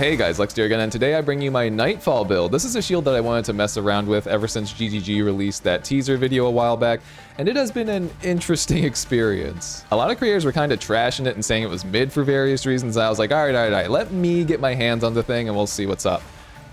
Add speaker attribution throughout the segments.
Speaker 1: Hey guys, Lex here again, and today I bring you my Nightfall build. This is a shield that I wanted to mess around with ever since GGG released that teaser video a while back, and it has been an interesting experience. A lot of creators were kind of trashing it and saying it was mid for various reasons. I was like, all right, let me get my hands on the thing and we'll see what's up.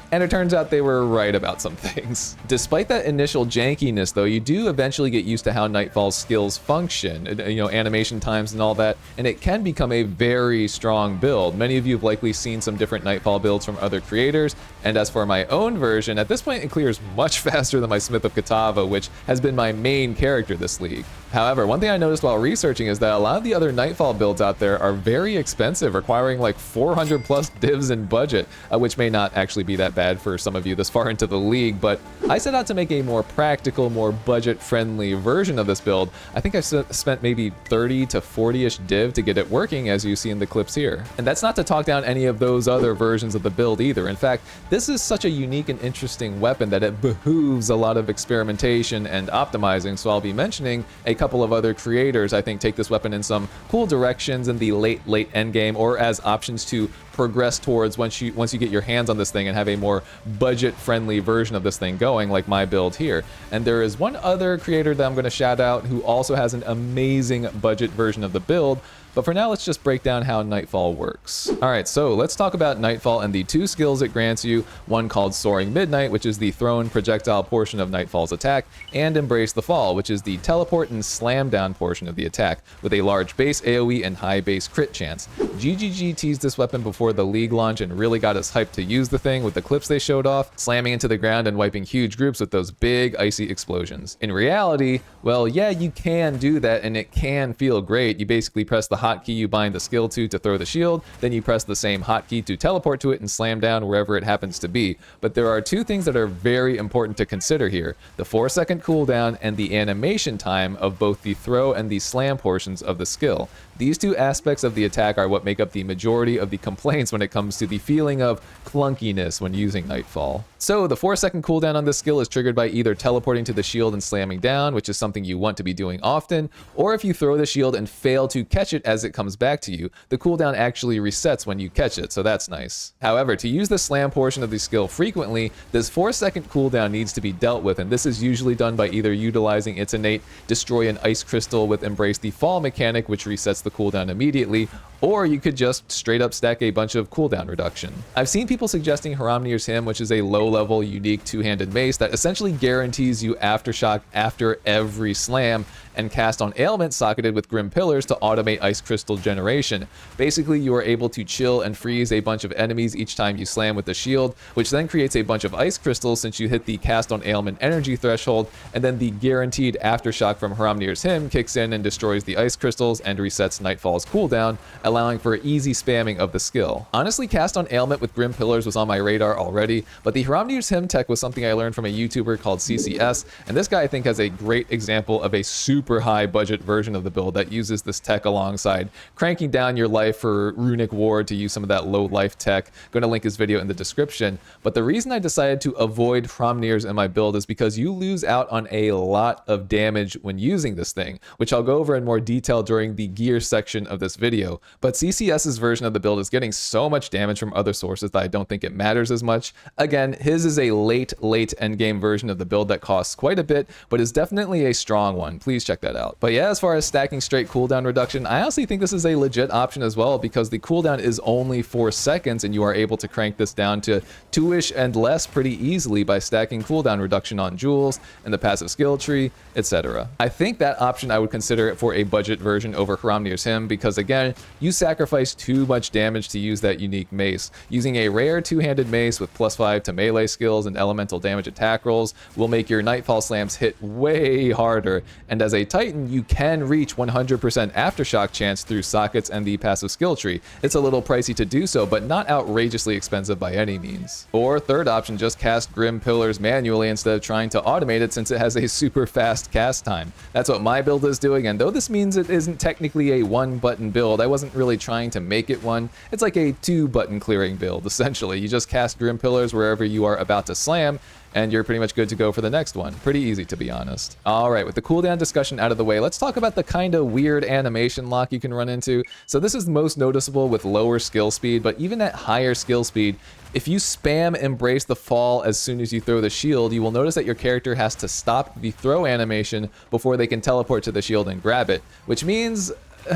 Speaker 1: And it turns out they were right about some things. Despite that initial jankiness though, you do eventually get used to how Nightfall's skills function, animation times and all that, and it can become a very strong build. Many of you have likely seen some different Nightfall builds from other creators, and as for my own version, at this point it clears much faster than my Smith of Kitava, which has been my main character this league. However, one thing I noticed while researching is that a lot of the other Nightfall builds out there are very expensive, requiring like 400 plus divs in budget, which may not actually be that bad for some of you this far into the league, but I set out to make a more practical, more budget-friendly version of this build. I think I spent maybe 30 to 40-ish div to get it working, as you see in the clips here. And that's not to talk down any of those other versions of the build either. In fact, this is such a unique and interesting weapon that it behooves a lot of experimentation and optimizing, so I'll be mentioning a couple of other creators I think take this weapon in some cool directions in the late endgame, or as options to progress towards once you get your hands on this thing and have a more budget-friendly version of this thing going, like my build here. And there is one other creator that I'm going to shout out who also has an amazing budget version of the build. But for now, let's just break down how Nightfall works. All right, so let's talk about Nightfall and the two skills it grants you, one called Soaring Midnight, which is the thrown projectile portion of Nightfall's attack, and Embrace the Fall, which is the teleport and slam down portion of the attack, with a large base AoE and high base crit chance. GGG teased this weapon before the league launch and really got us hyped to use the thing with the clips they showed off, slamming into the ground and wiping huge groups with those big icy explosions. In reality, well, yeah, you can do that and it can feel great. You basically press the hotkey you bind the skill to throw the shield, then you press the same hotkey to teleport to it and slam down wherever it happens to be. But there are two things that are very important to consider here: the 4-second cooldown and the animation time of both the throw and the slam portions of the skill. These two aspects of the attack are what make up the majority of the complaints when it comes to the feeling of clunkiness when using Nightfall. So the 4-second cooldown on this skill is triggered by either teleporting to the shield and slamming down, which is something you want to be doing often, or if you throw the shield and fail to catch it as it comes back to you, the cooldown actually resets when you catch it, so that's nice. However, to use the slam portion of the skill frequently, this 4-second cooldown needs to be dealt with, and this is usually done by either utilizing its innate Destroy an Ice Crystal with Embrace the Fall mechanic, which resets the cooldown immediately, or you could just straight up stack a bunch of cooldown reduction. I've seen people suggesting Haramnir's Hymn, which is a low-level, unique two-handed mace that essentially guarantees you aftershock after every slam, and cast on ailment socketed with Grim Pillars to automate ice crystal generation. Basically, you are able to chill and freeze a bunch of enemies each time you slam with the shield, which then creates a bunch of ice crystals since you hit the cast on ailment energy threshold, and then the guaranteed aftershock from Haramnir's Hymn kicks in and destroys the ice crystals and resets Nightfall's cooldown, allowing for easy spamming of the skill. Honestly, cast on ailment with Grim Pillars was on my radar already, but the Haramnir's Hymn tech was something I learned from a YouTuber called CCS, and this guy I think has a great example of a super high budget version of the build that uses this tech alongside cranking down your life for Runic Ward to use some of that low life tech. Going to link his video in the description. But the reason I decided to avoid Hromnirs in my build is because you lose out on a lot of damage when using this thing, which I'll go over in more detail during the gear section of this video. But CCS's version of the build is getting so much damage from other sources that I don't think it matters as much. Again, his is a late endgame version of the build that costs quite a bit, but is definitely a strong one. Please check that out. But yeah, as far as stacking straight cooldown reduction, I honestly think this is a legit option as well, because the cooldown is only 4 seconds and you are able to crank this down to 2-ish and less pretty easily by stacking cooldown reduction on jewels and the passive skill tree, etc. I think that option I would consider it for a budget version over Haramnir's Hymn, because again, you sacrifice too much damage to use that unique mace. Using a rare two-handed mace with +5 to melee skills and elemental damage attack rolls will make your Nightfall slams hit way harder, and as a Titan, you can reach 100% aftershock chance through sockets and the passive skill tree. It's a little pricey to do so, but not outrageously expensive by any means. Or third option, just cast Grim Pillars manually instead of trying to automate it, since it has a super fast cast time. That's what my build is doing, and though this means it isn't technically a one-button build, I wasn't really trying to make it one. It's like a 2-button clearing build, essentially. You just cast Grim Pillars wherever you are about to slam, and you're pretty much good to go for the next one. Pretty easy, to be honest. All right, with the cooldown discussion out of the way, let's talk about the kind of weird animation lock you can run into. So this is most noticeable with lower skill speed, but even at higher skill speed, if you spam Embrace the Fall as soon as you throw the shield, you will notice that your character has to stop the throw animation before they can teleport to the shield and grab it, which means,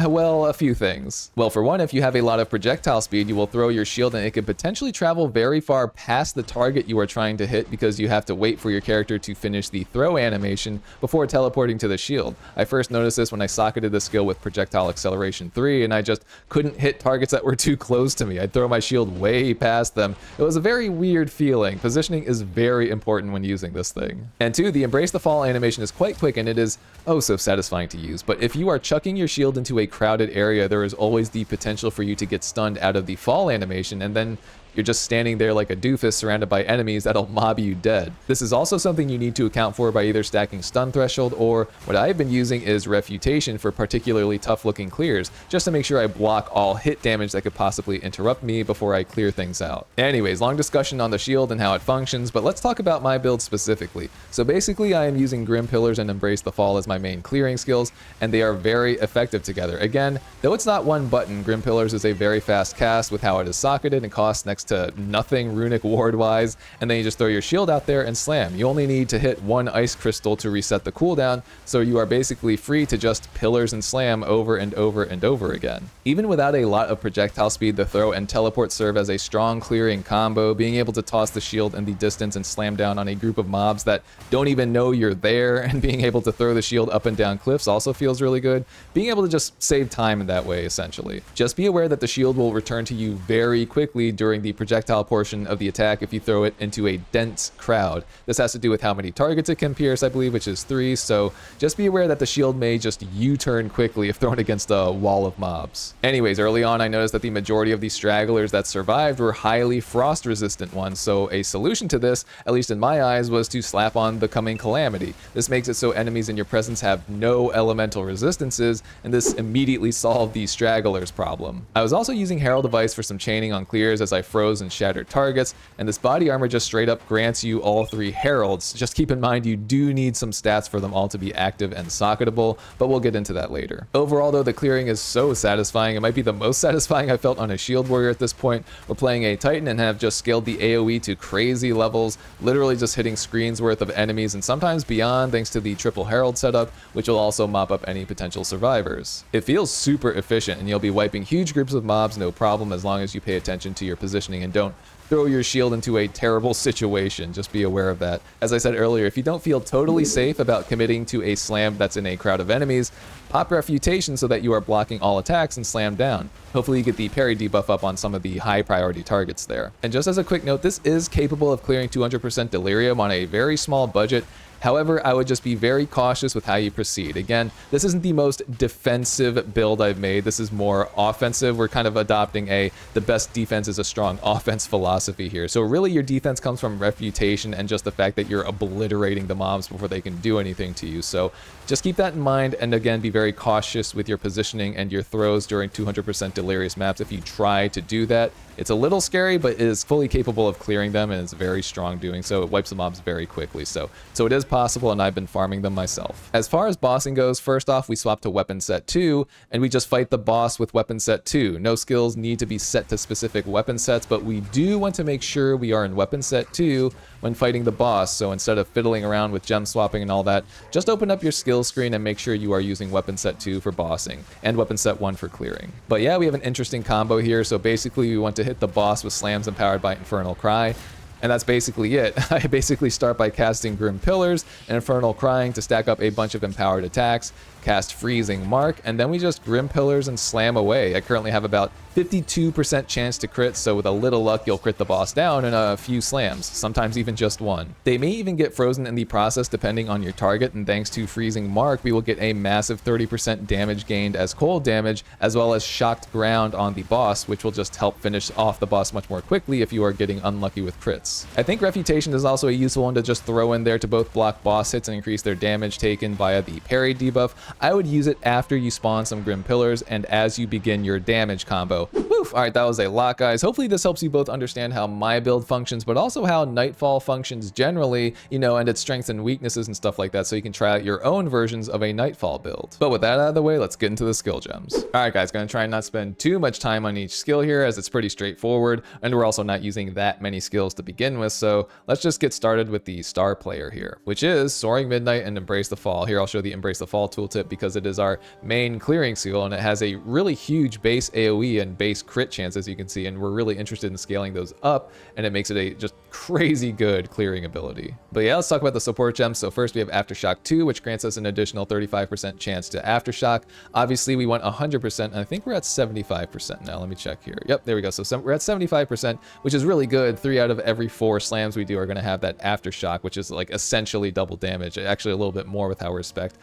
Speaker 1: well, a few things. Well, for one, if you have a lot of projectile speed, you will throw your shield and it could potentially travel very far past the target you are trying to hit because you have to wait for your character to finish the throw animation before teleporting to the shield. I first noticed this when I socketed the skill with Projectile Acceleration 3 and I just couldn't hit targets that were too close to me. I'd throw my shield way past them. It was a very weird feeling. Positioning is very important when using this thing. And two, the Embrace the Fall animation is quite quick and it is oh so satisfying to use. But if you are chucking your shield into a crowded area, there is always the potential for you to get stunned out of the fall animation, and then you're just standing there like a doofus surrounded by enemies that'll mob you dead. This is also something you need to account for by either stacking stun threshold, or what I've been using is Refutation for particularly tough looking clears, just to make sure I block all hit damage that could possibly interrupt me before I clear things out. Anyways, long discussion on the shield and how it functions, but let's talk about my build specifically. So basically I am using Grim Pillars and Embrace the Fall as my main clearing skills, and they are very effective together. Again, though it's not one button, Grim Pillars is a very fast cast with how it is socketed and costs next to nothing runic ward wise, and then you just throw your shield out there and slam. You only need to hit one ice crystal to reset the cooldown, so you are basically free to just pillars and slam over and over and over again. Even without a lot of projectile speed, the throw and teleport serve as a strong clearing combo. Being able to toss the shield in the distance and slam down on a group of mobs that don't even know you're there, and being able to throw the shield up and down cliffs also feels really good. Being able to just save time in that way, essentially. Just be aware that the shield will return to you very quickly during the projectile portion of the attack if you throw it into a dense crowd. This has to do with how many targets it can pierce, I believe, which is 3, so just be aware that the shield may just U-turn quickly if thrown against a wall of mobs. Anyways, early on I noticed that the majority of the stragglers that survived were highly frost resistant ones, so a solution to this, at least in my eyes, was to slap on Becoming Calamity. This makes it so enemies in your presence have no elemental resistances, and this immediately solved the stragglers problem. I was also using Herald of Ice for some chaining on clears as I froze and shattered targets, and this body armor just straight up grants you all 3 heralds. Just keep in mind you do need some stats for them all to be active and socketable, but we'll get into that later. Overall though, the clearing is so satisfying. It might be the most satisfying I felt on a shield warrior at this point. We're playing a Titan and have just scaled the AoE to crazy levels, literally just hitting screens worth of enemies and sometimes beyond thanks to the triple herald setup, which will also mop up any potential survivors. It feels super efficient and you'll be wiping huge groups of mobs no problem as long as you pay attention to your positioning and don't throw your shield into a terrible situation. Just be aware of that. As I said earlier, if you don't feel totally safe about committing to a slam that's in a crowd of enemies, pop Refutation so that you are blocking all attacks and slam down. Hopefully you get the parry debuff up on some of the high priority targets there. And just as a quick note, this is capable of clearing 200% delirium on a very small budget. However, I would just be very cautious with how you proceed. Again, this isn't the most defensive build I've made. This is more offensive. We're kind of adopting the best defense is a strong offense philosophy here. So really your defense comes from Refutation and just the fact that you're obliterating the mobs before they can do anything to you. So just keep that in mind, and again, be very cautious with your positioning and your throws during 200% delirious maps if you try to do that. It's a little scary, but it is fully capable of clearing them, and it's very strong doing so. It wipes the mobs very quickly, so it is possible, and I've been farming them myself. As far as bossing goes, first off, we swap to weapon set 2, and we just fight the boss with weapon set 2. No skills need to be set to specific weapon sets, but we do want to make sure we are in weapon set 2 when fighting the boss, so instead of fiddling around with gem swapping and all that, just open up your skill screen and make sure you are using weapon set 2 for bossing, and weapon set 1 for clearing. But yeah, we have an interesting combo here, so basically we want to hit the boss with slams empowered by Infernal Cry, and that's basically it. I basically start by casting Grim Pillars and Infernal Crying to stack up a bunch of empowered attacks, cast Freezing Mark, and then we just Grim Pillars and slam away. I currently have about 52% chance to crit, so with a little luck you'll crit the boss down in a few slams, sometimes even just one. They may even get frozen in the process depending on your target, and thanks to Freezing Mark we will get a massive 30% damage gained as cold damage, as well as shocked ground on the boss, which will just help finish off the boss much more quickly if you are getting unlucky with crits. I think Refutation is also a useful one to just throw in there to both block boss hits and increase their damage taken via the parry debuff. I would use it after you spawn some Grim Pillars and as you begin your damage combo. So, woof. All right, that was a lot, guys. Hopefully this helps you both understand how my build functions, but also how Nightfall functions generally, you know, and its strengths and weaknesses and stuff like that, so you can try out your own versions of a Nightfall build. But with that out of the way, let's get into the skill gems. All right, guys, gonna try and not spend too much time on each skill here, as it's pretty straightforward, and we're also not using that many skills to begin with. So let's just get started with the star player here, which is Soaring Midnight and Embrace the Fall. Here I'll show the Embrace the Fall tooltip because it is our main clearing skill, and it has a really huge base AoE and base crit chance, as you can see, and we're really interested in scaling those up, and it makes it a just crazy good clearing ability. But yeah, let's talk about the support gems. So first we have Aftershock 2, which grants us an additional 35% chance to Aftershock. Obviously we want 100%, and I think we're at 75% now. Let me check here. Yep, there we go. So we're at 75%, which is really good. 3 out of every 4 slams we do are going to have that Aftershock, which is like essentially double damage, actually a little bit more with how we respect.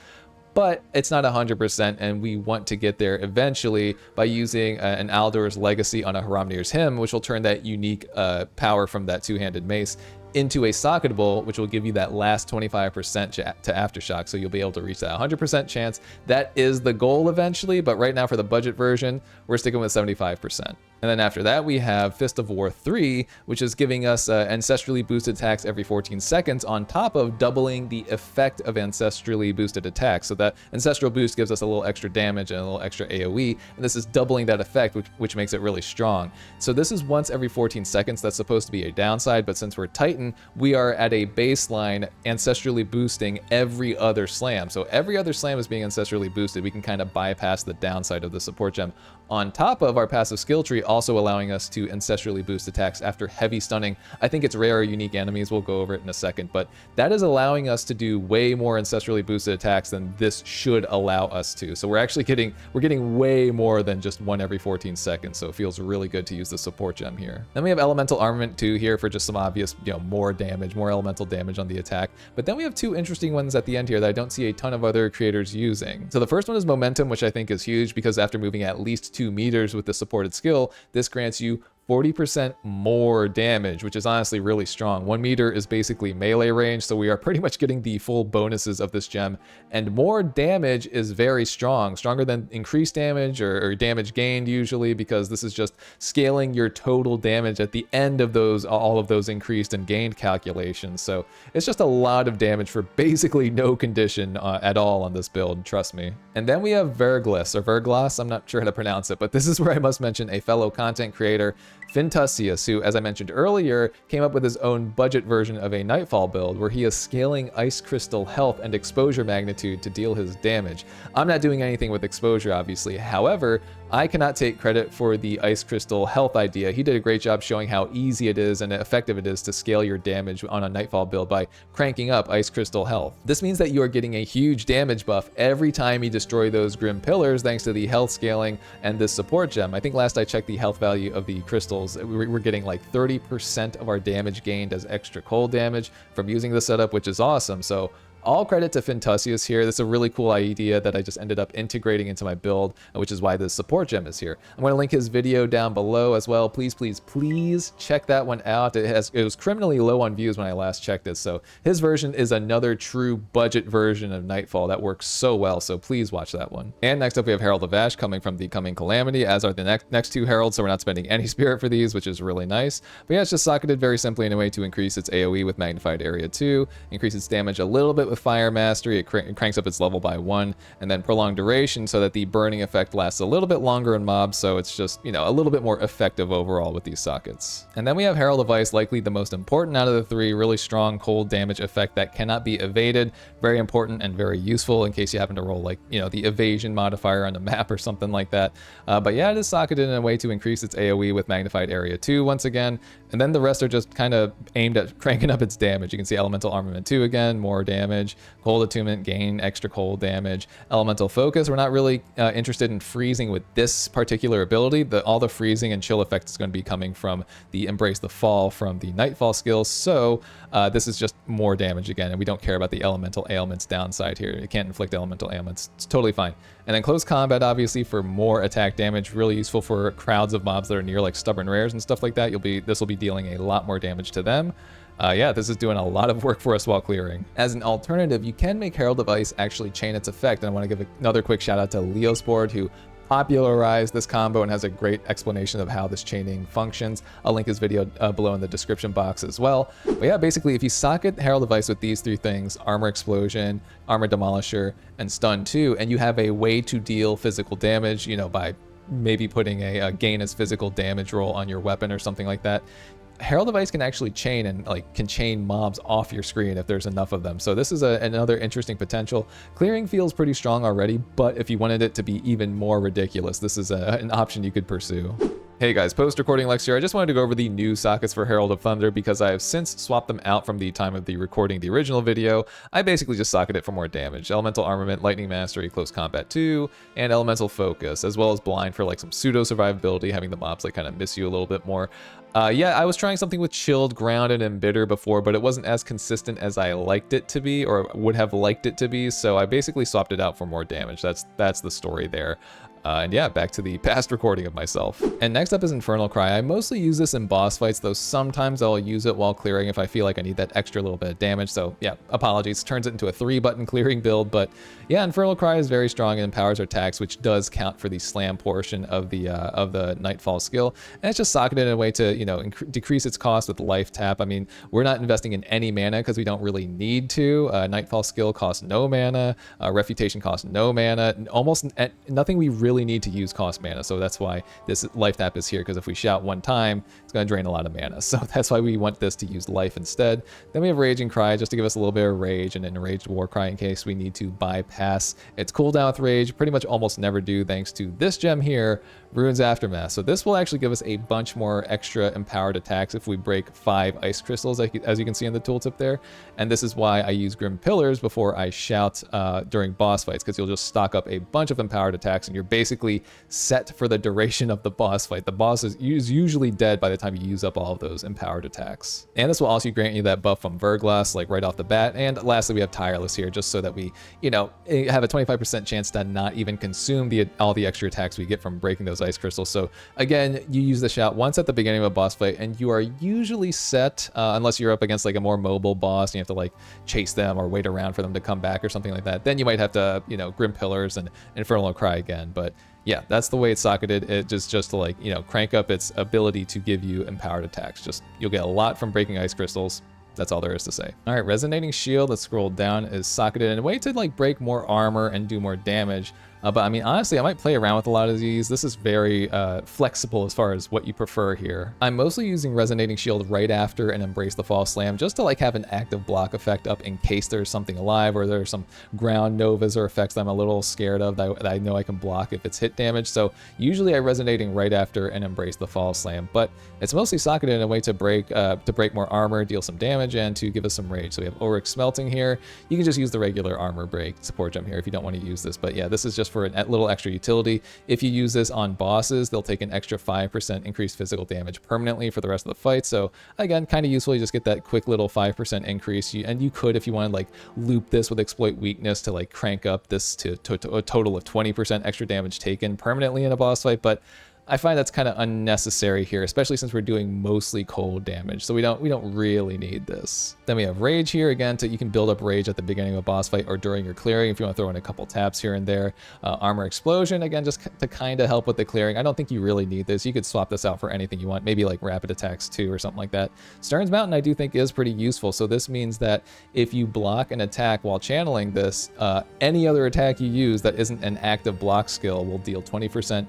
Speaker 1: But it's not 100%, and we want to get there eventually by using an Aldor's Legacy on a Haramnir's Hymn, which will turn that unique power from that two-handed mace into a socketable, which will give you that last 25% to Aftershock, so you'll be able to reach that 100% chance. That is the goal eventually, but right now for the budget version, we're sticking with 75%. And then after that, we have Fist of War 3, which is giving us ancestrally boosted attacks every 14 seconds on top of doubling the effect of ancestrally boosted attacks. So that ancestral boost gives us a little extra damage and a little extra AoE, and this is doubling that effect, which makes it really strong. So this is once every 14 seconds. That's supposed to be a downside, but since we're Titan, we are at a baseline ancestrally boosting every other slam. So every other slam is being ancestrally boosted. We can kind of bypass the downside of the support gem, on top of our passive skill tree also allowing us to ancestrally boost attacks after heavy stunning. I think it's rare or unique enemies, we'll go over it in a second, but that is allowing us to do way more ancestrally boosted attacks than this should allow us to. So we're actually getting way more than just 1 every 14 seconds, so it feels really good to use the support gem here. Then we have Elemental Armament 2 here for just some obvious, you know, more damage, more elemental damage on the attack. But then we have 2 interesting ones at the end here that I don't see a ton of other creators using. So the first one is Momentum, which I think is huge because after moving at least 2 meters with the supported skill, this grants you 40% more damage, which is honestly really strong. 1 meter is basically melee range, so we are pretty much getting the full bonuses of this gem, and more damage is very strong, stronger than increased damage or damage gained usually, because this is just scaling your total damage at the end of all of those increased and gained calculations. So it's just a lot of damage for basically no condition at all on this build, trust me. And then we have Verglas, or Verglas, I'm not sure how to pronounce it, but this is where I must mention a fellow content creator, Fintusius, who, as I mentioned earlier, came up with his own budget version of a Nightfall build where he is scaling Ice Crystal health and exposure magnitude to deal his damage. I'm not doing anything with exposure, obviously. However, I cannot take credit for the Ice Crystal health idea. He did a great job showing how easy it is and effective it is to scale your damage on a Nightfall build by cranking up Ice Crystal health. This means that you are getting a huge damage buff every time you destroy those Grim Pillars thanks to the health scaling and this support gem. I think last I checked the health value of the crystals, we're getting like 30% of our damage gained as extra cold damage from using the setup, which is awesome. So all credit to Fintusius here. This is a really cool idea that I just ended up integrating into my build, which is why this support gem is here. I'm going to link his video down below as well. Please, please, please check that one out. It was criminally low on views when I last checked it, so his version is another true budget version of Nightfall that works so well, so please watch that one. And next up we have Herald of Ash coming from the Coming Calamity, as are the next 2 heralds, so we're not spending any spirit for these, which is really nice. But yeah, it's just socketed very simply in a way to increase its AoE with Magnified Area 2, increase its damage a little bit with Fire Mastery, it cranks up its level by 1, and then Prolonged Duration so that the burning effect lasts a little bit longer in mobs, so it's just, you know, a little bit more effective overall with these sockets. And then we have Herald of Ice, likely the most important out of the 3, really strong cold damage effect that cannot be evaded, very important and very useful in case you happen to roll, like, you know, the evasion modifier on the map or something like that. But yeah, it is socketed in a way to increase its AoE with Magnified Area 2 once again, and then the rest are just kind of aimed at cranking up its damage. You can see Elemental Armament 2 again, more damage, Cold Attunement, gain extra cold damage. Elemental Focus, we're not really interested in freezing with this particular ability. All the freezing and chill effect is going to be coming from the Embrace the Fall from the Nightfall skills, so this is just more damage again, and we don't care about the Elemental Ailments downside here. It can't inflict Elemental Ailments, it's totally fine. And then Close Combat, obviously, for more attack damage, really useful for crowds of mobs that are near, like Stubborn Rares and stuff like that. This will be dealing a lot more damage to them. Yeah, this is doing a lot of work for us while clearing. As an alternative, you can make Herald of Ice actually chain its effect, and I want to give another quick shout out to Leosport, who popularized this combo and has a great explanation of how this chaining functions. I'll link his video below in the description box as well. But yeah, basically, if you socket Herald of Ice with these three things, Armor Explosion, Armor Demolisher, and Stun 2, and you have a way to deal physical damage, you know, by maybe putting a gain as physical damage roll on your weapon or something like that, Herald of Ice can actually chain and can chain mobs off your screen if there's enough of them. So this is another interesting potential. Clearing feels pretty strong already, but if you wanted it to be even more ridiculous, this is an option you could pursue. Hey guys, post-recording Lex here. I just wanted to go over the new sockets for Herald of Thunder because I have since swapped them out from the time of the recording the original video. I basically just socket it for more damage. Elemental Armament, Lightning Mastery, Close Combat 2, and Elemental Focus, as well as Blind for like some pseudo-survivability, having the mobs like kind of miss you a little bit more. Yeah, I was trying something with Chilled, Grounded, and Bitter before, but it wasn't as consistent as I liked it to be, or would have liked it to be, so I basically swapped it out for more damage. That's the story there. And yeah, back to the past recording of myself. And next up is Infernal Cry. I mostly use this in boss fights, though sometimes I'll use it while clearing if I feel like I need that extra little bit of damage. So yeah, apologies. Turns it into a 3-button clearing build, but yeah, Infernal Cry is very strong and empowers our attacks, which does count for the slam portion of the Nightfall skill. And it's just socketed in a way to, you know, decrease its cost with life tap. I mean, we're not investing in any mana because we don't really need to. Nightfall skill costs no mana. Refutation costs no mana. Almost nothing we really need to use cost mana, so that's why this life tap is here, because if we shout one time, it's going to drain a lot of mana, so that's why we want this to use life instead. Then we have Raging Cry, just to give us a little bit of rage, and an Enraged War Cry in case we need to bypass its cooldown with rage. Pretty much almost never do, thanks to this gem here, Ruin's Aftermath. So this will actually give us a bunch more extra empowered attacks if we break 5 ice crystals, as you can see in the tooltip there. And this is why I use Grim Pillars before I shout during boss fights, because you'll just stock up a bunch of empowered attacks and you're basically set for the duration of the boss fight. The boss is usually dead by the time you use up all of those empowered attacks. And this will also grant you that buff from Verglas, like right off the bat. And lastly, we have Tireless here, just so that we, you know, have a 25% chance to not even consume all the extra attacks we get from breaking those ice crystals. So again, you use the shout once at the beginning of a boss fight, and you are usually set, unless you're up against like a more mobile boss and you have to like chase them or wait around for them to come back or something like that. Then you might have to, you know, Grim Pillars and Infernal Cry again. But yeah, that's the way it's socketed. It just to like, you know, crank up its ability to give you empowered attacks. Just you'll get a lot from breaking ice crystals. That's all there is to say. All right, Resonating Shield, let's scroll down, is socketed in a way to like break more armor and do more damage. But I mean, honestly, I might play around with a lot of these. This is very flexible as far as what you prefer here. I'm mostly using Resonating Shield right after an Embrace the Fall Slam, just to like have an active block effect up in case there's something alive or there's some ground novas or effects that I'm a little scared of that I know I can block if it's hit damage. So usually I'm Resonating right after an Embrace the Fall Slam, but it's mostly socketed in a way to break more armor, deal some damage, and to give us some rage. So we have Auric Smelting here. You can just use the regular armor break support gem here if you don't want to use this, but yeah, this is just for a little extra utility. If you use this on bosses, they'll take an extra 5% increased physical damage permanently for the rest of the fight. So again, kind of useful. You just get that quick little 5% increase. And you could, if you want to like loop this with Exploit Weakness to like crank up this to a total of 20% extra damage taken permanently in a boss fight. But I find that's kind of unnecessary here, especially since we're doing mostly cold damage. So we don't really need this. Then we have Rage here again. You can build up Rage at the beginning of a boss fight or during your clearing if you want to throw in a couple taps here and there. Armor Explosion, again, just to kind of help with the clearing. I don't think you really need this. You could swap this out for anything you want, maybe like Rapid Attacks too or something like that. Stern's Mountain I do think is pretty useful. So this means that if you block an attack while channeling this, any other attack you use that isn't an active block skill will deal 20%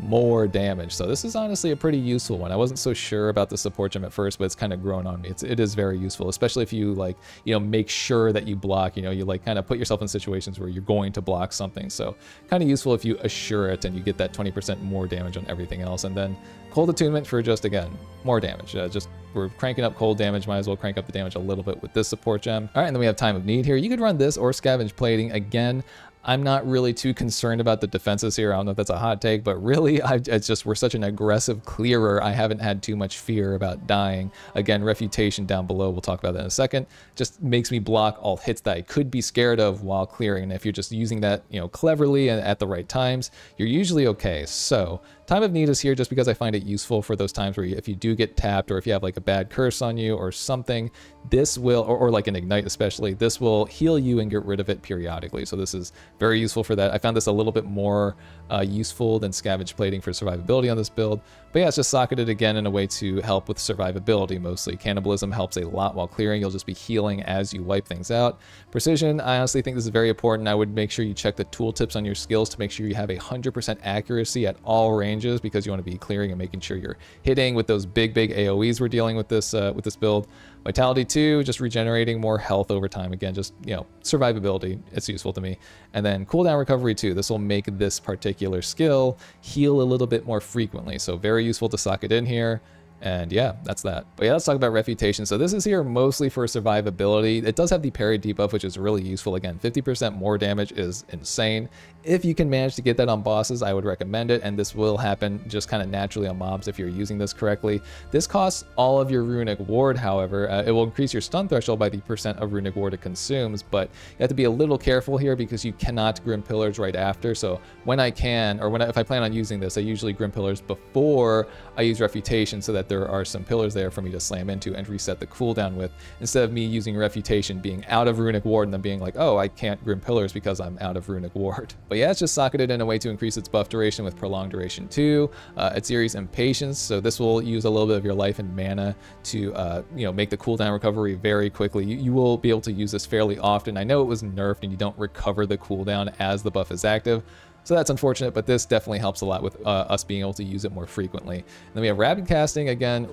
Speaker 1: more damage. So this is honestly a pretty useful one. I wasn't so sure about the support gem at first, but it's kind of grown on me. It is very useful, especially if you like, you know, make sure that you block, you know, you like kind of put yourself in situations where you're going to block something. So kind of useful if you assure it and you get that 20% more damage on everything else. And then Cold Attunement for just, again, more damage. Just we're cranking up cold damage, might as well crank up the damage a little bit with this support gem. All right, and then we have Time of Need here. You could run this or Scavenge Plating. Again, I'm not really too concerned about the defenses here. I don't know if that's a hot take, but really, it's just we're such an aggressive clearer. I haven't had too much fear about dying. Again, Refutation down below, we'll talk about that in a second, just makes me block all hits that I could be scared of while clearing. And if you're just using that, you know, cleverly and at the right times, you're usually okay. So Time of Need is here just because I find it useful for those times where if you do get tapped, or if you have like a bad curse on you or something, this will, or like an ignite especially, this will heal you and get rid of it periodically. So this is very useful for that. I found this a little bit more useful than Scavenge Plating for survivability on this build. But yeah, it's just socketed again in a way to help with survivability mostly. Cannibalism helps a lot while clearing. You'll just be healing as you wipe things out. Precision, I honestly think this is very important. I would make sure you check the tooltips on your skills to make sure you have 100% accuracy at all ranges, because you want to be clearing and making sure you're hitting with those big AoEs we're dealing with this build. Vitality 2, just regenerating more health over time. Again, just, you know, survivability, it's useful to me. And then cooldown recovery 2. This will make this particular skill heal a little bit more frequently. So very useful to sock it in here. And yeah, that's that. But yeah, let's talk about Refutation. So this is here mostly for survivability. It does have the parry debuff, which is really useful. Again, 50% more damage is insane. If you can manage to get that on bosses, I would recommend it. And this will happen just kind of naturally on mobs if you're using this correctly. This costs all of your runic ward, however. It will increase your stun threshold by the percent of runic ward it consumes, but you have to be a little careful here because you cannot Grim Pillars right after. So when I can, or if I plan on using this, I usually Grim Pillars before I use Refutation so that there are some pillars there for me to slam into and reset the cooldown with, instead of me using Refutation, being out of runic ward, and then being like, oh, I can't Grim Pillars because I'm out of runic ward. But yeah, it's just socketed in a way to increase its buff duration with prolonged duration 2. It's Ares Impatience, so this will use a little bit of your life and mana to you know, make the cooldown recovery very quickly. You will be able to use this fairly often. I know it was nerfed and you don't recover the cooldown as the buff is active, so that's unfortunate, but this definitely helps a lot with us being able to use it more frequently. And then we have rapid casting, again,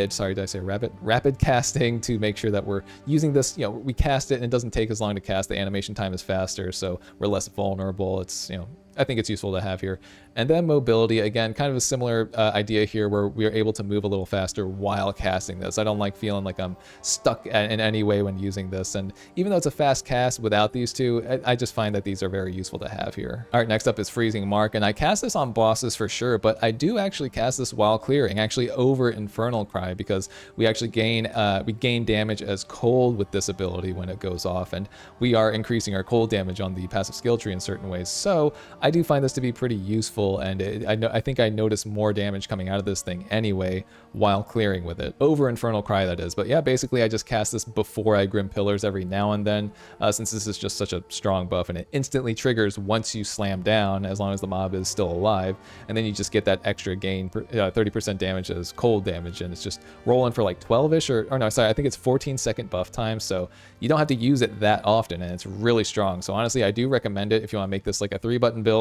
Speaker 1: sorry, did I say rapid? Rapid casting to make sure that we're using this, you know, we cast it and it doesn't take as long to cast. The animation time is faster, so we're less vulnerable. It's, you know, I think it's useful to have here. And then mobility, again, kind of a similar idea here where we are able to move a little faster while casting this. I don't like feeling like I'm stuck in any way when using this. And even though it's a fast cast without these two, I just find that these are very useful to have here. All right, next up is Freezing Mark. And I cast this on bosses for sure, but I do actually cast this while clearing, actually over Infernal Cry, because we actually gain damage as cold with this ability when it goes off. And we are increasing our cold damage on the passive skill tree in certain ways. So I do find this to be pretty useful, and I think I notice more damage coming out of this thing anyway while clearing with it. Over Infernal Cry, that is. But yeah, basically I just cast this before I Grim Pillars every now and then, since this is just such a strong buff, and it instantly triggers once you slam down, as long as the mob is still alive, and then you just get that extra gain, 30% damage as cold damage, and it's just rolling for like 12-ish, or no, sorry, I think it's 14-second buff time, so you don't have to use it that often, and it's really strong. So honestly, I do recommend it if you want to make this like a 3-button build.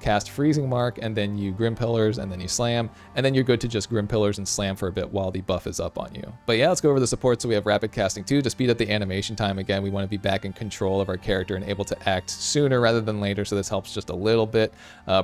Speaker 1: Cast Freezing Mark, and then you Grim Pillars, and then you slam, and then you're good to just Grim Pillars and slam for a bit while the buff is up on you. But yeah, let's go over the support. So we have Rapid Casting 2 to speed up the animation time. Again, we want to be back in control of our character and able to act sooner rather than later, so this helps just a little bit.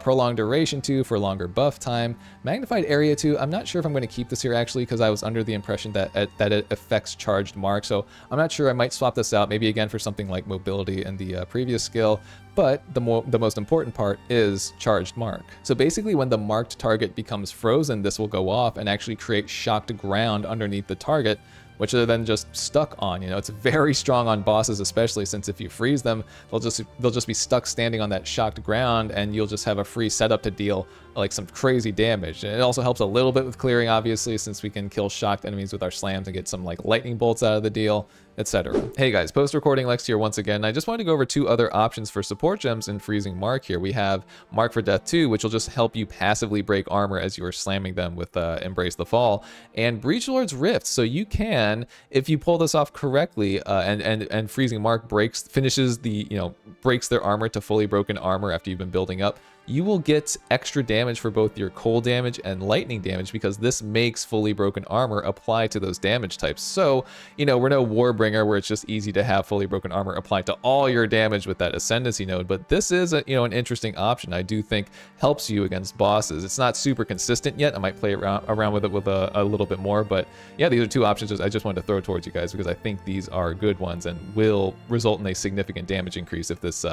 Speaker 1: Prolonged Duration 2 for longer buff time. Magnified Area 2, I'm not sure if I'm going to keep this here actually, because I was under the impression that it affects Charged Mark, so I'm not sure. I might swap this out, maybe again for something like Mobility in the previous skill. But the most important part is Charged Mark. So basically when the marked target becomes frozen, this will go off and actually create shocked ground underneath the target, which they're then just stuck on. You know, it's very strong on bosses, especially since if you freeze them, they'll just be stuck standing on that shocked ground, and you'll just have a free setup to deal like some crazy damage. And it also helps a little bit with clearing, obviously, since we can kill shocked enemies with our slams and get some like lightning bolts out of the deal, etc. Hey guys, post-recording Lex here once again. I just wanted to go over 2 other options for support gems in Freezing Mark here. We have Mark for Death 2, which will just help you passively break armor as you are slamming them with Embrace the Fall, and Breachlord's Rift. So you can, if you pull this off correctly, and Freezing Mark breaks their armor to fully broken armor after you've been building up, you will get extra damage for both your cold damage and lightning damage, because this makes fully broken armor apply to those damage types. So, you know, we're no Warbringer where it's just easy to have fully broken armor apply to all your damage with that Ascendancy node, but this is an interesting option. I do think helps you against bosses. It's not super consistent yet. I might play around with it with a little bit more, but yeah, these are 2 options I just wanted to throw towards you guys, because I think these are good ones and will result in a significant damage increase if this,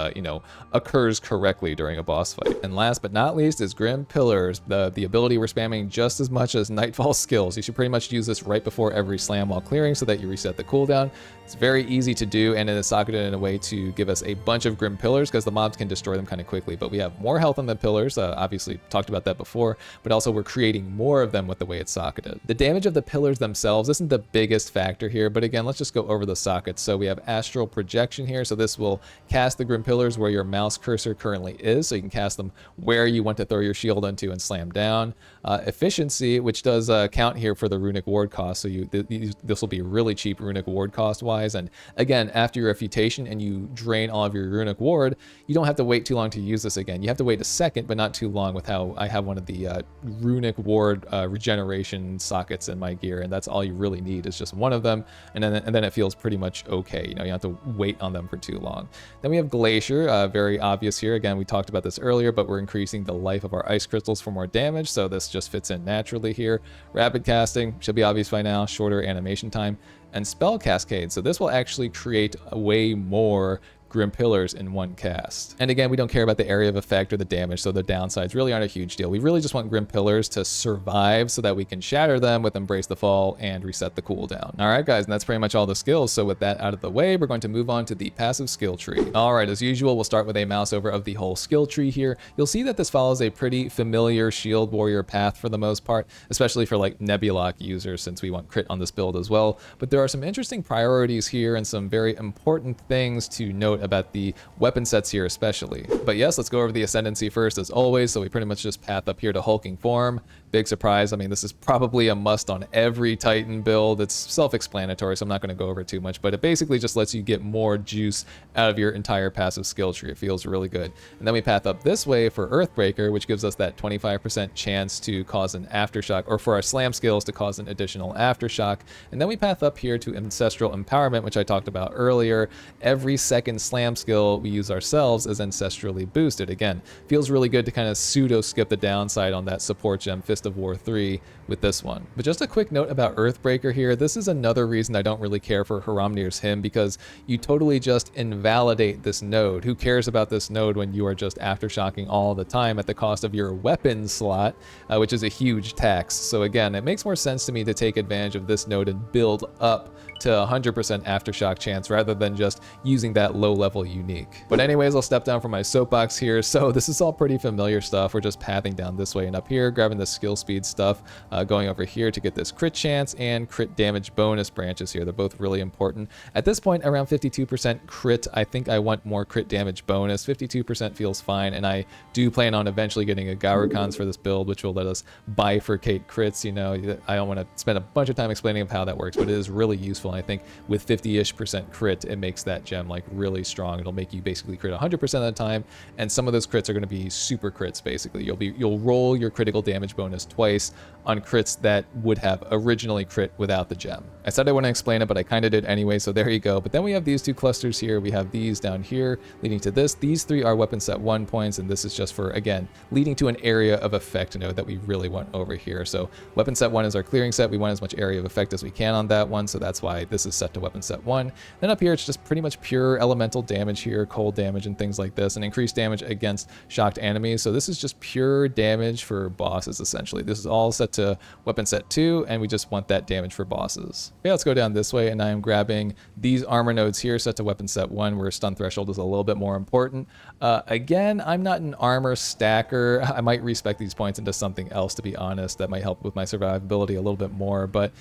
Speaker 1: occurs correctly during a boss fight. And last but not least is Grim Pillars, the ability we're spamming just as much as Nightfall skills. You should pretty much use this right before every slam while clearing so that you reset the cooldown. It's very easy to do, and it is socketed in a way to give us a bunch of Grim Pillars because the mobs can destroy them kind of quickly. But we have more health on the pillars, obviously talked about that before, but also we're creating more of them with the way it's socketed. The damage of the pillars themselves isn't the biggest factor here, but again, let's just go over the sockets. So we have Astral Projection here, so this will cast the Grim Pillars where your mouse cursor currently is, so you can cast them where you want to throw your shield into and slam down. Efficiency, which does count here for the runic ward cost, so this will be really cheap runic ward cost wise. And again, after your Refutation and you drain all of your runic ward, you don't have to wait too long to use this again. You have to wait a second, but not too long, with how I have one of the runic ward regeneration sockets in my gear, and that's all you really need is just one of them, and then it feels pretty much okay. You know, you don't have to wait on them for too long. Then we have Glacier, very obvious here. Again, we talked about this earlier, but we're increasing the life of our ice crystals for more damage, so this just fits in naturally here. Rapid casting should be obvious by now, shorter animation time, and spell cascade. So this will actually create way more Grim Pillars in one cast. And again, we don't care about the area of effect or the damage, so the downsides really aren't a huge deal. We really just want Grim Pillars to survive so that we can shatter them with Embrace the Fall and reset the cooldown. All right, guys, and that's pretty much all the skills. So with that out of the way, we're going to move on to the passive skill tree. All right, as usual, we'll start with a mouse over of the whole skill tree here. You'll see that this follows a pretty familiar shield warrior path for the most part, especially for like Nebulok users, since we want crit on this build as well. But there are some interesting priorities here and some very important things to note about the weapon sets here especially. But yes, let's go over the ascendancy first as always. So we pretty much just path up here to hulking form. Big surprise. I mean, this is probably a must on every Titan build. It's self-explanatory, so I'm not going to go over it too much, but it basically just lets you get more juice out of your entire passive skill tree. It feels really good. And then we path up this way for Earthbreaker, which gives us that 25% chance to cause an aftershock, or for our slam skills to cause an additional aftershock. And then we path up here to Ancestral Empowerment, which I talked about earlier. Every second slam skill we use ourselves is ancestrally boosted. Again, feels really good to kind of pseudo skip the downside on that support gem Fist of War 3 with this one. But just a quick note about Earthbreaker here. This is another reason I don't really care for Haramnir's Hymn, because you totally just invalidate this node. Who cares about this node when you are just aftershocking all the time at the cost of your weapon slot, which is a huge tax. So again, it makes more sense to me to take advantage of this node and build up to 100% aftershock chance rather than just using that low level unique. But anyways, I'll step down from my soapbox here. So this is all pretty familiar stuff. We're just pathing down this way and up here, grabbing the skill speed stuff, going over here to get this crit chance and crit damage bonus branches here. They're both really important. At this point, around 52% crit. I think I want more crit damage bonus. 52% feels fine, and I do plan on eventually getting a Gaurukans for this build, which will let us bifurcate crits. You know, I don't want to spend a bunch of time explaining how that works, but it is really useful. I think with 50-ish% crit, it makes that gem like really strong. It'll make you basically crit 100% of the time, and some of those crits are going to be super crits. Basically, you'll roll your critical damage bonus twice on crits that would have originally crit without the gem. I said I wouldn't explain it, but I kind of did anyway, so there you go. But then we have these two clusters here. We have these down here leading to this. These three are weapon set 1 points, and this is just for, again, leading to an area of effect node that we really want over here. So weapon set 1 is our clearing set. We want as much area of effect as we can on that one, so that's why this is set to weapon set 1. Then up here, it's just pretty much pure elemental damage here, cold damage and things like this, and increased damage against shocked enemies. So this is just pure damage for bosses, essentially. This is all set to weapon set 2, and we just want that damage for bosses. Okay, let's go down this way, and I am grabbing these armor nodes here set to weapon set 1, where stun threshold is a little bit more important. Again, I'm not an armor stacker. I might respec these points into something else, to be honest. That might help with my survivability a little bit more, but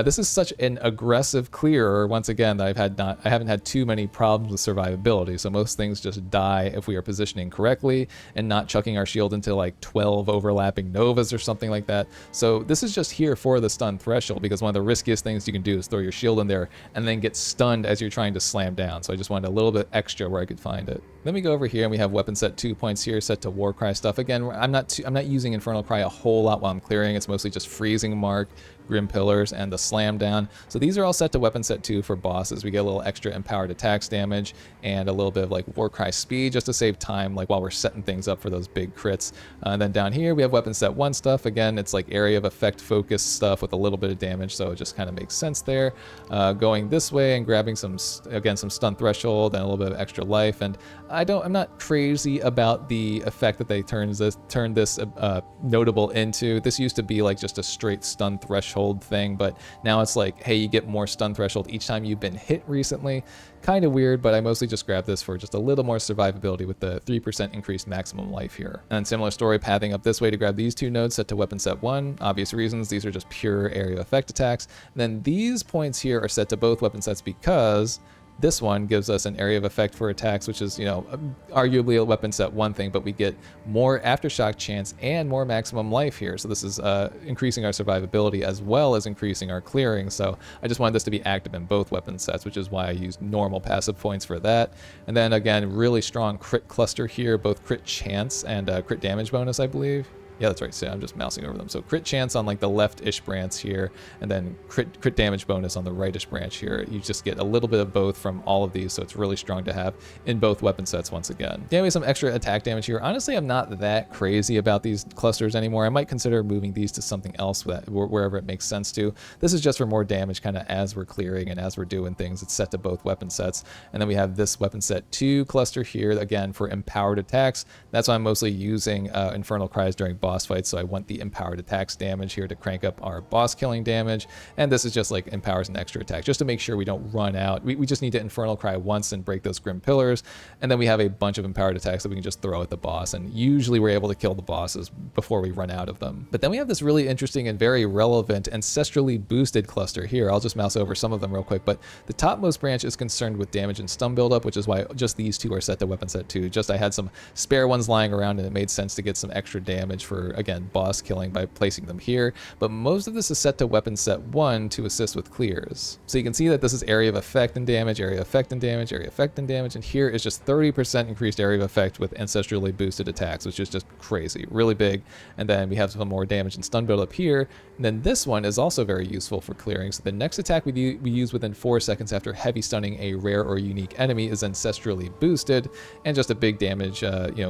Speaker 1: this is such an aggressive clearer, once again, that I haven't had too many problems with survivability. So most things just die if we are positioning correctly and not chucking our shield into like 12 overlapping novas or something like that. So this is just here for the stun threshold, because one of the riskiest things you can do is throw your shield in there and then get stunned as you're trying to slam down. So I just wanted a little bit extra where I could find it. Then we go over here and we have weapon set 2 points here set to Warcry stuff. Again, I'm not using Infernal Cry a whole lot while I'm clearing. It's mostly just Freezing Mark, Grim Pillars, and the Slam Down. So these are all set to weapon set 2 for bosses. We get a little extra empowered attacks damage and a little bit of like Warcry speed just to save time, like while we're setting things up for those big crits. And then down here we have weapon set 1 stuff. Again, it's like area of effect focus stuff with a little bit of damage, so it just kind of makes sense there. Going this way and grabbing some stun threshold and a little bit of extra life. And I'm not crazy about the effect that they turned this notable into. This used to be like just a straight stun threshold thing, but now it's like, hey, you get more stun threshold each time you've been hit recently. Kind of weird, but I mostly just grabbed this for just a little more survivability with the 3% increased maximum life here. And similar story, pathing up this way to grab these two nodes set to weapon set 1. Obvious reasons, these are just pure area of effect attacks. And then these points here are set to both weapon sets because this one gives us an area of effect for attacks, which is, you know, arguably a weapon set 1 thing, but we get more aftershock chance and more maximum life here. So this is increasing our survivability as well as increasing our clearing. So I just wanted this to be active in both weapon sets, which is why I used normal passive points for that. And then again, really strong crit cluster here, both crit chance and crit damage bonus, I believe. Yeah, that's right. So I'm just mousing over them. So crit chance on like the left-ish branch here, and then crit damage bonus on the right-ish branch here. You just get a little bit of both from all of these, so it's really strong to have in both weapon sets once again. Anyway, some extra attack damage here. Honestly, I'm not that crazy about these clusters anymore. I might consider moving these to something else wherever it makes sense to. This is just for more damage kind of as we're clearing and as we're doing things. It's set to both weapon sets. And then we have this weapon set 2 cluster here, again, for empowered attacks. That's why I'm mostly using Infernal Cries during boss fights, so I want the empowered attacks damage here to crank up our boss killing damage, and this is just like empowers an extra attack just to make sure we don't run out. We just need to Infernal Cry once and break those Grim Pillars, and then we have a bunch of empowered attacks that we can just throw at the boss, and usually we're able to kill the bosses before we run out of them. But then we have this really interesting and very relevant ancestrally boosted cluster here. I'll just mouse over some of them real quick, but the topmost branch is concerned with damage and stun buildup, which is why just these two are set to weapon set 2. Just I had some spare ones lying around and it made sense to get some extra damage for, again, boss killing by placing them here, but most of this is set to weapon set 1 to assist with clears. So you can see that this is area of effect and damage, area of effect and damage, area of effect and damage, and here is just 30% increased area of effect with ancestrally boosted attacks, which is just crazy, really big. And then we have some more damage and stun build up here, and then this one is also very useful for clearing. So the next attack we use within 4 seconds after heavy stunning a rare or unique enemy is ancestrally boosted, and just a big damage,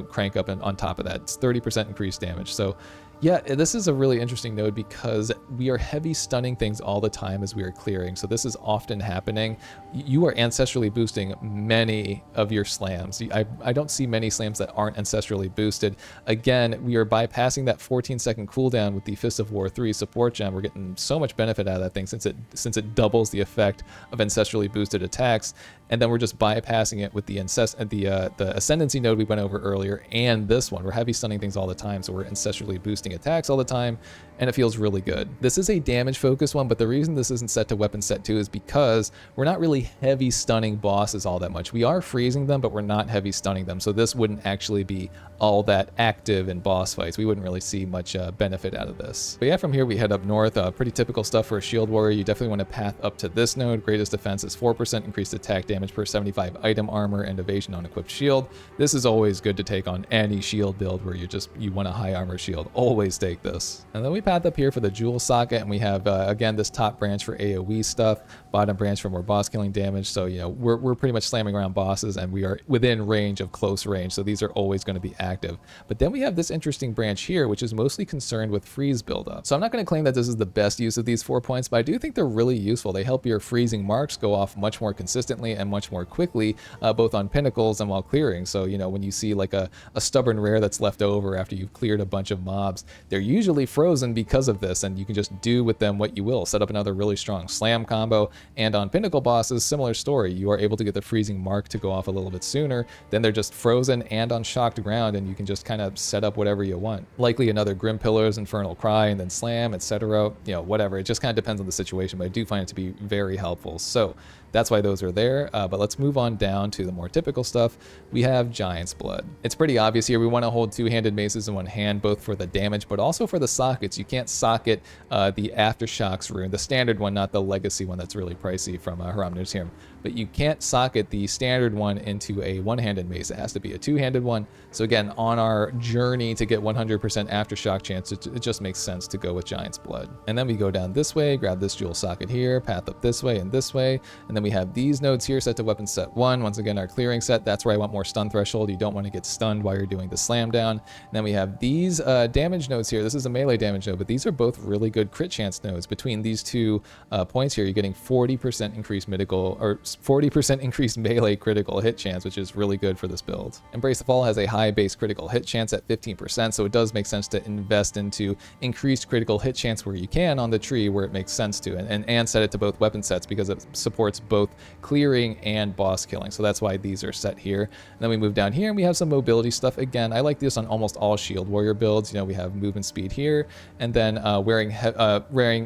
Speaker 1: crank up, and on top of that, it's 30% increased damage. So yeah, this is a really interesting node because we are heavy stunning things all the time as we are clearing. So this is often happening. You are ancestrally boosting many of your slams. I don't see many slams that aren't ancestrally boosted. Again, we are bypassing that 14-second cooldown with the Fist of War 3 support gem. We're getting so much benefit out of that thing since it doubles the effect of ancestrally boosted attacks. And then we're just bypassing it with the Ascendancy node we went over earlier, and this one. We're heavy stunning things all the time, so we're ancestrally boosting attacks all the time, and it feels really good. This is a damage focused one, but the reason this isn't set to weapon set 2 is because we're not really heavy stunning bosses all that much. We are freezing them, but we're not heavy stunning them, so this wouldn't actually be all that active in boss fights. We wouldn't really see much benefit out of this. But yeah, from here we head up north. Pretty typical stuff for a shield warrior. You definitely want to path up to this node. Greatest defense is 4% increased attack damage per 75 item armor and evasion on equipped shield. This is always good to take on any shield build where you want a high armor shield. Always take this. And then we path up here for the jewel socket, and we have again this top branch for AoE stuff, bottom branch for more boss killing damage. So we're pretty much slamming around bosses, and we are within range of close range, so these are always going to be active. But then we have this interesting branch here, which is mostly concerned with freeze buildup. So I'm not going to claim that this is the best use of these 4 points, but I do think they're really useful. They help your freezing marks go off much more consistently and much more quickly, both on pinnacles and while clearing. So when you see like a stubborn rare that's left over after you've cleared a bunch of mobs, they're usually frozen because of this, and you can just do with them what you will. Set up another really strong slam combo, and on pinnacle bosses, similar story. You are able to get the freezing mark to go off a little bit sooner, then they're just frozen and on shocked ground, and you can just kind of set up whatever you want. Likely another Grim Pillars, Infernal Cry, and then slam, etc. Whatever. It just kind of depends on the situation, but I do find it to be very helpful. So that's why those are there, but let's move on down to the more typical stuff. We have Giant's Blood. It's pretty obvious here. We want to hold two-handed maces in one hand, both for the damage, but also for the sockets. You can't socket the Aftershocks rune, the standard one, not the legacy one that's really pricey from Haramnir's Hymn. But you can't socket the standard one into a one-handed mace. It has to be a two-handed one. So again, on our journey to get 100% Aftershock chance, it just makes sense to go with Giant's Blood. And then we go down this way, grab this jewel socket here, path up this way, and then then we have these nodes here set to weapon set 1. Once again, our clearing set, that's where I want more stun threshold. You don't want to get stunned while you're doing the slam down. And then we have these damage nodes here. This is a melee damage node, but these are both really good crit chance nodes. Between these two points here, you're getting 40% increased medical, or 40% increased melee critical hit chance, which is really good for this build. Embrace the Fall has a high base critical hit chance at 15%, so it does make sense to invest into increased critical hit chance where you can on the tree where it makes sense to, and set it to both weapon sets because it supports both clearing and boss killing. So that's why these are set here. And then we move down here and we have some mobility stuff. Again, I like this on almost all shield warrior builds. You know, we have movement speed here, and then wearing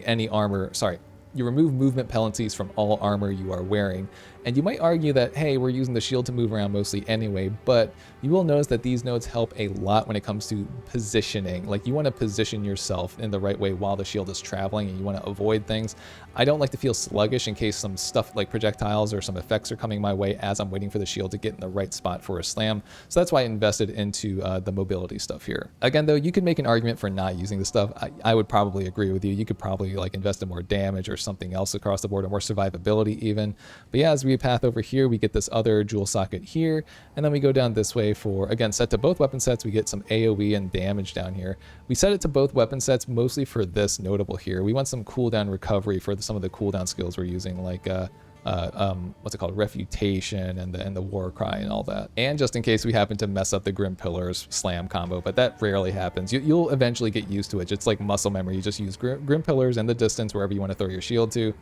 Speaker 1: any armor. Sorry, you remove movement penalties from all armor you are wearing. And you might argue that, hey, we're using the shield to move around mostly anyway, but you will notice that these nodes help a lot when it comes to positioning. Like, you want to position yourself in the right way while the shield is traveling, and you want to avoid things. I don't like to feel sluggish in case some stuff like projectiles or some effects are coming my way as I'm waiting for the shield to get in the right spot for a slam. So that's why I invested into the mobility stuff here. Again, though, you could make an argument for not using the stuff. I would probably agree with you. You could probably like invest in more damage or something else across the board, or more survivability even. But yeah, as we path over here, we get this other jewel socket here, and then we go down this way for, again, set to both weapon sets. We get some AoE and damage down here. We set it to both weapon sets mostly for this notable here. We want some cooldown recovery for some of the cooldown skills we're using, like what's it called, Refutation and the War Cry and all that, and just in case we happen to mess up the Grim Pillars slam combo, but that rarely happens. You'll eventually get used to it. It's like muscle memory. You just use Grim Pillars and the distance wherever you want to throw your shield to.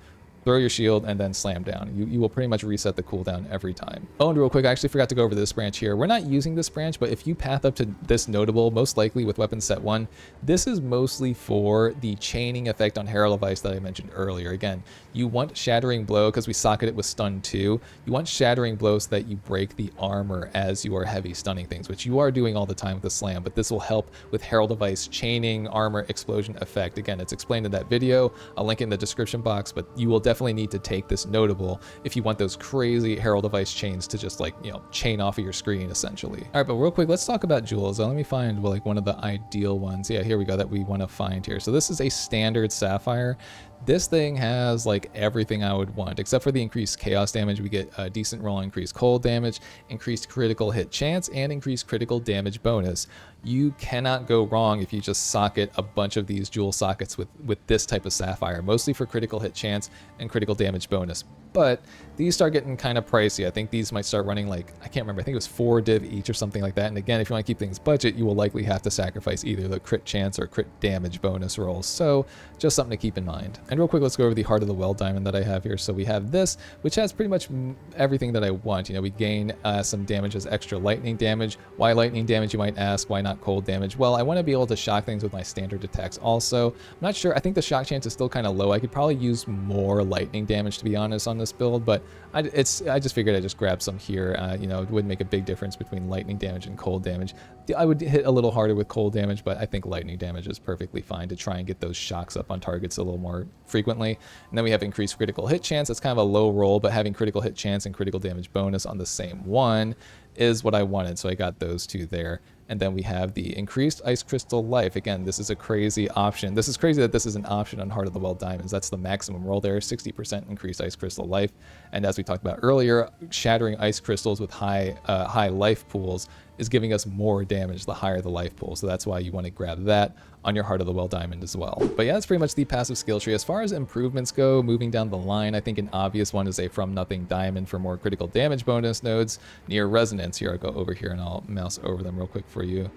Speaker 1: Throw your shield and then slam down. You will pretty much reset the cooldown every time. Oh, and real quick, I actually forgot to go over this branch here. We're not using this branch, but if you path up to this notable, most likely with weapon set 1, this is mostly for the chaining effect on Herald of Ice that I mentioned earlier. Again, you want Shattering Blow because we socket it with stun 2. You want Shattering Blow so that you break the armor as you are heavy stunning things, which you are doing all the time with the slam, but this will help with Herald of Ice chaining armor explosion effect. Again, it's explained in that video. I'll link it in the description box, but you will definitely need to take this notable if you want those crazy Herald of Ice chains to just, like, you know, chain off of your screen essentially. All right, but real quick, let's talk about jewels. Let me find, well, like, one of the ideal ones. Yeah, here we go, that we want to find here. So this is a standard sapphire. This thing has like everything I would want, except for the increased chaos damage. We get a decent roll on increased cold damage, increased critical hit chance, and increased critical damage bonus. You cannot go wrong if you just socket a bunch of these jewel sockets with this type of sapphire, mostly for critical hit chance and critical damage bonus. But these start getting kind of pricey. I think these might start running like, I can't remember, I think it was 4 div each or something like that. And again, if you want to keep things budget, you will likely have to sacrifice either the crit chance or crit damage bonus rolls. So just something to keep in mind. And real quick, let's go over the Heart of the Well diamond that I have here. So we have this, which has pretty much everything that I want. You know, we gain some damage as extra lightning damage. Why lightning damage, you might ask? Why not cold damage? Well, I want to be able to shock things with my standard attacks also. I'm not sure. I think the shock chance is still kind of low. I could probably use more lightning damage, to be honest, on this build, but I just figured I'd just grab some here. You know, it wouldn't make a big difference between lightning damage and cold damage. I would hit a little harder with cold damage, but I think lightning damage is perfectly fine to try and get those shocks up on targets a little more frequently. And then we have increased critical hit chance. That's kind of a low roll, but having critical hit chance and critical damage bonus on the same one is what I wanted, so I got those two there. And then we have the increased ice crystal life. Again, this is a crazy option. This is crazy that this is an option on Heart of the Well diamonds. That's the maximum roll there, 60% increased ice crystal life. And as we talked about earlier, shattering ice crystals with high life pools is giving us more damage the higher the life pool. So that's why you want to grab that on your Heart of the Well diamond as well. But yeah, that's pretty much the passive skill tree. As far as improvements go, moving down the line, I think an obvious one is a From Nothing diamond for more critical damage bonus nodes near resonance. Here, I'll go over here and I'll mouse over them real quick for you.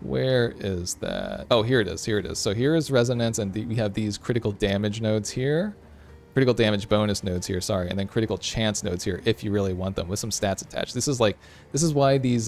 Speaker 1: Where is that? Oh, here it is. Here it is. So here is resonance, and we have these critical damage nodes here. Critical damage bonus nodes here, sorry, and then critical chance nodes here if you really want them with some stats attached. This is why these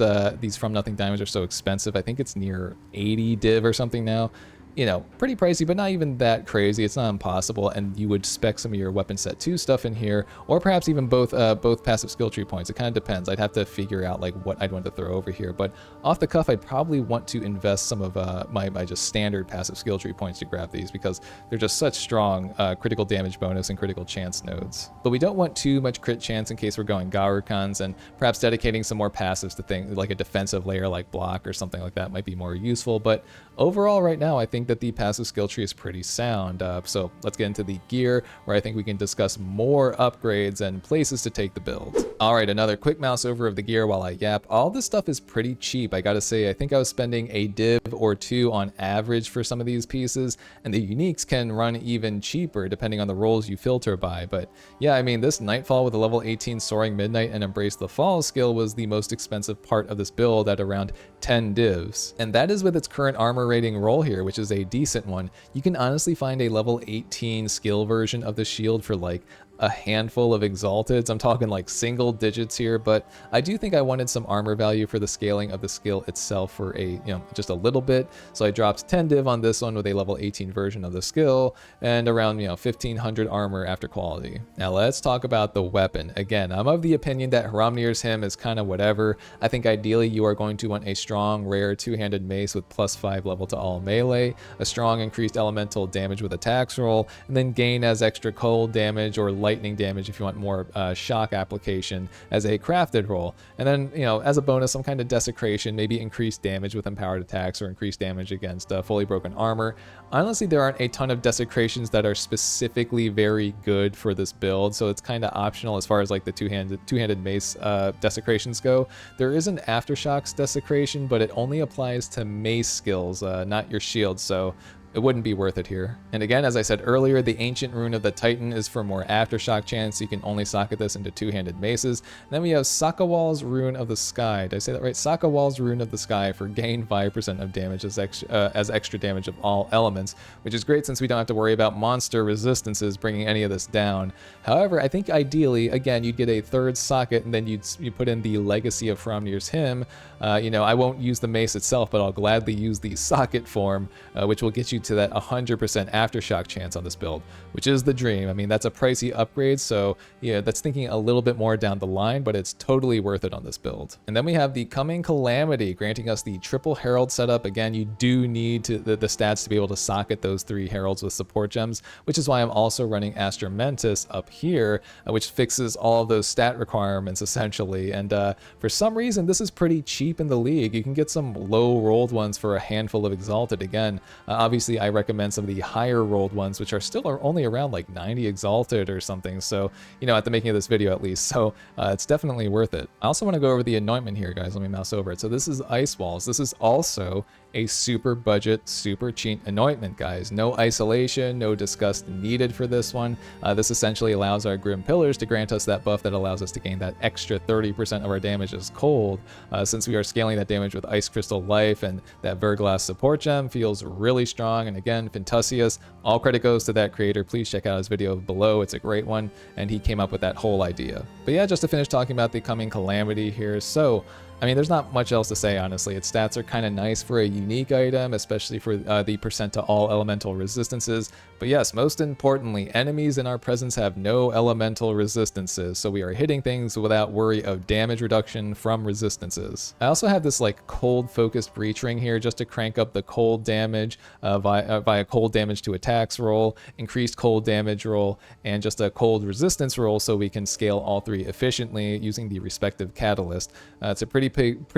Speaker 1: From Nothing diamonds are so expensive. I think it's near 80 div or something now. You know, pretty pricey, but not even that crazy. It's not impossible, and you would spec some of your weapon set 2 stuff in here, or perhaps even both passive skill tree points. It kind of depends. I'd have to figure out like what I'd want to throw over here, but off the cuff, I'd probably want to invest some of my just standard passive skill tree points to grab these because they're just such strong critical damage bonus and critical chance nodes. But we don't want too much crit chance in case we're going Gaurukans, and perhaps dedicating some more passives to things like a defensive layer like block or something like that might be more useful. But overall, right now, I think think that the passive skill tree is pretty sound. So let's get into the gear, where I think we can discuss more upgrades and places to take the build. All right, another quick mouse over of the gear while I yap. All this stuff is pretty cheap, I gotta say. I think I was spending a div or two on average for some of these pieces, and the uniques can run even cheaper depending on the roles you filter by. But yeah, I mean, this Nightfall with a level 18 Soaring Midnight and Embrace the Fall skill was the most expensive part of this build at around 10 divs. And that is with its current armor rating roll here, which is a decent one. You can honestly find a level 18 skill version of the shield for like a handful of exalteds. I'm talking like single digits here, but I do think I wanted some armor value for the scaling of the skill itself for a, just a little bit. So I dropped 10 div on this one with a level 18 version of the skill and around, 1500 armor after quality. Now let's talk about the weapon. Again, I'm of the opinion that Hramnir's Hymn is kind of whatever. I think ideally you are going to want a strong, rare two-handed mace with +5 level to all melee, a strong increased elemental damage with attacks roll, and then gain as extra cold damage or lightning damage if you want more shock application as a crafted roll. And then, as a bonus, some kind of desecration, maybe increased damage with empowered attacks or increased damage against fully broken armor. Honestly, there aren't a ton of desecrations that are specifically very good for this build, so it's kind of optional as far as like the two-handed mace desecrations go. There is an Aftershocks desecration, but it only applies to mace skills, not your shield, so it wouldn't be worth it here. And again, as I said earlier, the Ancient Rune of the Titan is for more Aftershock chance. You can only socket this into two-handed maces. And then we have Sakawal's Rune of the Sky. Did I say that right? Sakawal's Rune of the Sky for gain 5% of damage as extra damage of all elements, which is great since we don't have to worry about monster resistances bringing any of this down. However, I think ideally, again, you'd get a third socket and then you put in the Legacy of Hramnir's Hymn. I won't use the mace itself, but I'll gladly use the socket form, which will get you to that 100% Aftershock chance on this build, which is the dream. I mean, that's a pricey upgrade, so that's thinking a little bit more down the line, but it's totally worth it on this build. And then we have the Coming Calamity, granting us the triple Herald setup. Again, you do need the stats to be able to socket those 3 Heralds with support gems, which is why I'm also running Astromentus up here, which fixes all of those stat requirements essentially. And for some reason, this is pretty cheap in the league. You can get some low rolled ones for a handful of Exalted. Again, obviously I recommend some of the higher rolled ones, which are still only around like 90 Exalted or something. So, at the making of this video at least. So it's definitely worth it. I also want to go over the anointment here, guys. Let me mouse over it. So this is Ice Walls. This is also a super budget, super cheap anointment, guys. No isolation, no disgust needed for this one. This essentially allows our Grim Pillars to grant us that buff that allows us to gain that extra 30% of our damage as cold. Since we are scaling that damage with Ice Crystal Life, and that Verglass support gem feels really strong. And again, Fintusius, all credit goes to that creator. Please check out his video below. It's a great one, and he came up with that whole idea. But yeah, just to finish talking about the Coming Calamity here. So I mean, there's not much else to say, honestly. Its stats are kind of nice for a unique item, especially for the percent to all elemental resistances. But yes, most importantly, enemies in our presence have no elemental resistances, so we are hitting things without worry of damage reduction from resistances. I also have this like cold focused breach ring here just to crank up the cold damage via cold damage to attacks roll, increased cold damage roll, and just a cold resistance roll, so we can scale all 3 efficiently using the respective catalyst. It's a pretty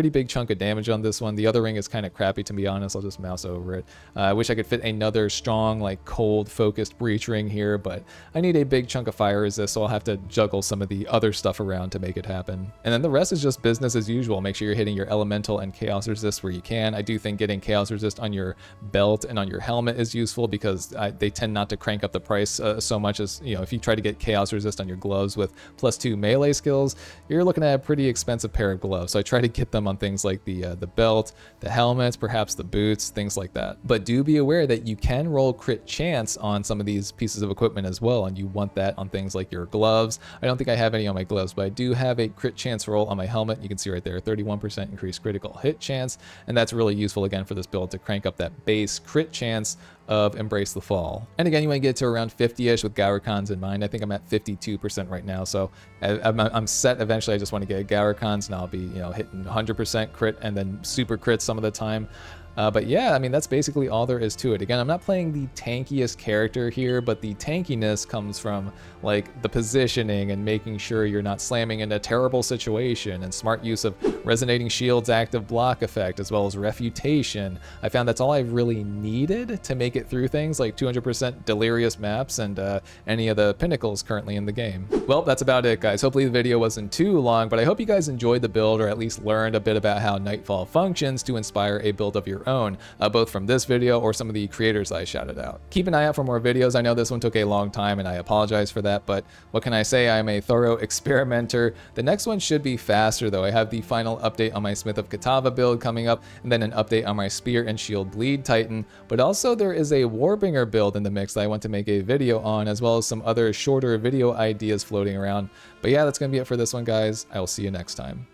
Speaker 1: big chunk of damage on this one. The other ring is kind of crappy, to be honest. I'll just mouse over it. I wish I could fit another strong, like cold focused breach ring here, but I need a big chunk of fire resist, so I'll have to juggle some of the other stuff around to make it happen. And then the rest is just business as usual. Make sure you're hitting your elemental and chaos resist where you can. I do think getting chaos resist on your belt and on your helmet is useful because they tend not to crank up the price so much as, if you try to get chaos resist on your gloves with +2 melee skills, you're looking at a pretty expensive pair of gloves. So I try to get them on things like the belt, the helmets, perhaps the boots, things like that. But do be aware that you can roll crit chance on some of these pieces of equipment as well, and you want that on things like your gloves. I don't think I have any on my gloves, but I do have a crit chance roll on my helmet. You can see right there, 31% increased critical hit chance, and that's really useful again for this build to crank up that base crit chance of Embrace the Fall. And again, you want to get to around 50-ish with Gaurikons in mind. I think I'm at 52% right now, so I'm set. Eventually I just want to get Gaurikons, and I'll be hitting 100% crit and then super crit some of the time. But yeah, I mean, that's basically all there is to it. Again, I'm not playing the tankiest character here, but the tankiness comes from like the positioning and making sure you're not slamming in a terrible situation, and smart use of resonating shields, active block effect, as well as refutation. I found that's all I really needed to make it through things like 200% delirious maps and any of the pinnacles currently in the game. Well, that's about it, guys. Hopefully the video wasn't too long, but I hope you guys enjoyed the build, or at least learned a bit about how Nightfall functions to inspire a build of your own, both from this video or some of the creators I shouted out. Keep an eye out for more videos. I know this one took a long time and I apologize for that, but what can I say? I'm a thorough experimenter. The next one should be faster though. I have the final update on my Smith of Kitava build coming up, and then an update on my Spear and Shield Bleed Titan, but also there is a Warbringer build in the mix that I want to make a video on, as well as some other shorter video ideas floating around. But yeah, that's gonna be it for this one, guys. I will see you next time.